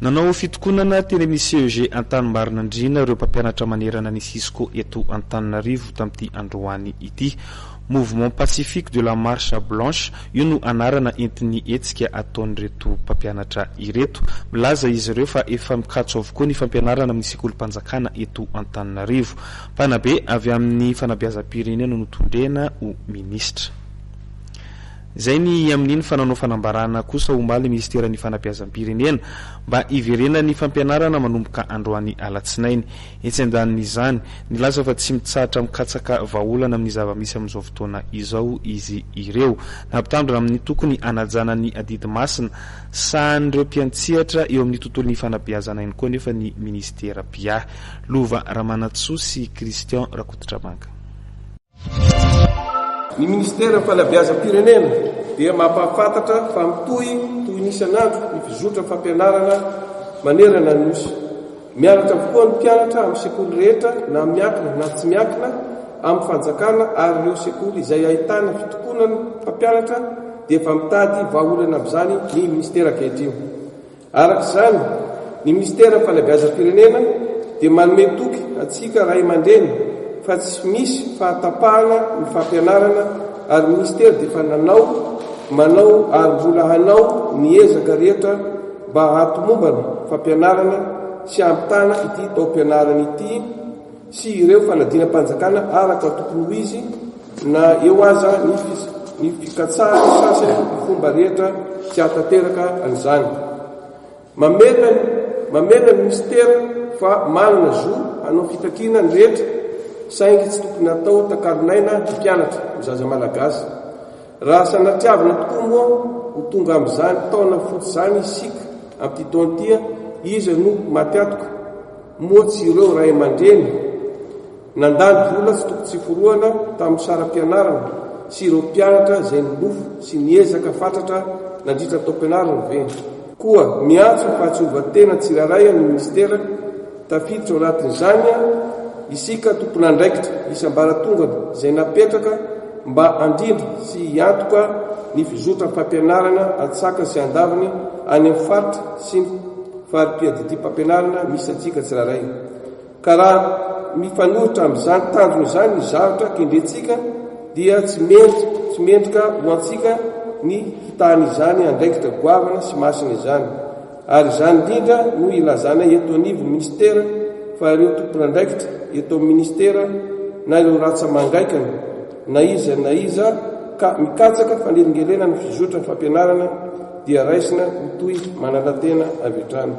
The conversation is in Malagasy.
Nanao fitokonana teny amin'ny CEG Antanimbarinandriana ireo mpampianatra manerana ny Cisco eto Antananarivo tamin'ity androany ity. Mouvement pacifique de la marche blanche io no anarana entiny etsika ataon'ireto mpampianatra ireto. Milaza izy ireo fa efa mikatso avokoa ny fampianarana amin'ny sekolim-panjakana eto Antananarivo. Mpanabe avy amin'ny fanabeazam-pirenena no tondrena ho ministra. Zay ny amin'iny fananao fanambarana kosa omaly ministeran'ny fanabeazam-pirenena mba iverena ny fampianarana manomboka androany alatsinainy. Etsy andanin'izany nilaza fa tsy mitsahatra mikatsaka vahaolana amin'ny zava-misy amin'izao fotoana izao izy ireo. Nampitandrina amin'ny tokony anajana ny adidy masina sahan'ireo mpiantsihatra eo amin'ny tontolon'ny fanabeazana iny koa nefa ny ministera Bia. Lova Ramanatsoa sy Christian Rakototramanga. Ny ministera fanabeazam-pirenena dia mampahafantatra fa mitoy isan'andro ny fizotra fampianarana manerana ny nosy. Mianatra avokoa ny mpianatra amin'ny sekoly rehetra na miankina na tsy miankina amin'ny fanjakana ary ireo sekoly izay ahitana fitokonana mpampianatra dia efa mitady vahaolana amin'izany ny ministera ankehitriny. Arak'izany, ny ministera fanabeazam-pirenena dia manome toky antsika ray aman-dreny fa tsy misy fahatapahana ny fampianarana ary ministera dia fa manao ary mbola hanao ny ezaka rehetra mba hatomombana fampianarana sy ampitana ity taom-pianarana ity sy ireo fanadinam-panjakana araka tokony ho izy na eo aza ny fikatsahana sasany ny fomba rehetra tsy hatateraka an'izany. Mamena ny ministera fa manana zo hanao fitakiana ny rehetra saingy tsy tokony atao takaronaina ny mpianatra mizaza malagasy. Raha sanatiavana tokoa moa ho tonga amin'izany taona fotsy izany isika amin'ity taontia izy no matiatoka moa tsy ireo ray aman-dreny nandany vola tsy tokony tsy foroana tamin'ny saram-pianarana sy ireo mpianatra izay nilofo sy niezaka fatratra nandritra taom-pianarana ve. Koa miantso fa tsy hovatena tsiraray amin'ny ministera tafiditra ao anatin'izany isika tompona andraikitra isam-baratongana izay napetraka mba andrindra sy hiantoka ny fizotra fampianarana atsaka sy andaviny any amin'ny faritra sy ny farim-piadidim-pampianarana misy atsika tsiraray. Ka raha mifanohitra amin'izany tanjona izany ny zavatra kendrentsika dia tsy mendrika ho antsika ny hitan'izany andraikitra goavana sy masina izany. Ary izany indrindra no ilazana eto anivo ministera fa ireo tompon'andraikitra eto amin'ny ministera na ireo ratsa mangaikana na iza ka mikatsaka fanelingelena ny fizotra fampianarana dia raisina mitoy manala tena avy hatrany.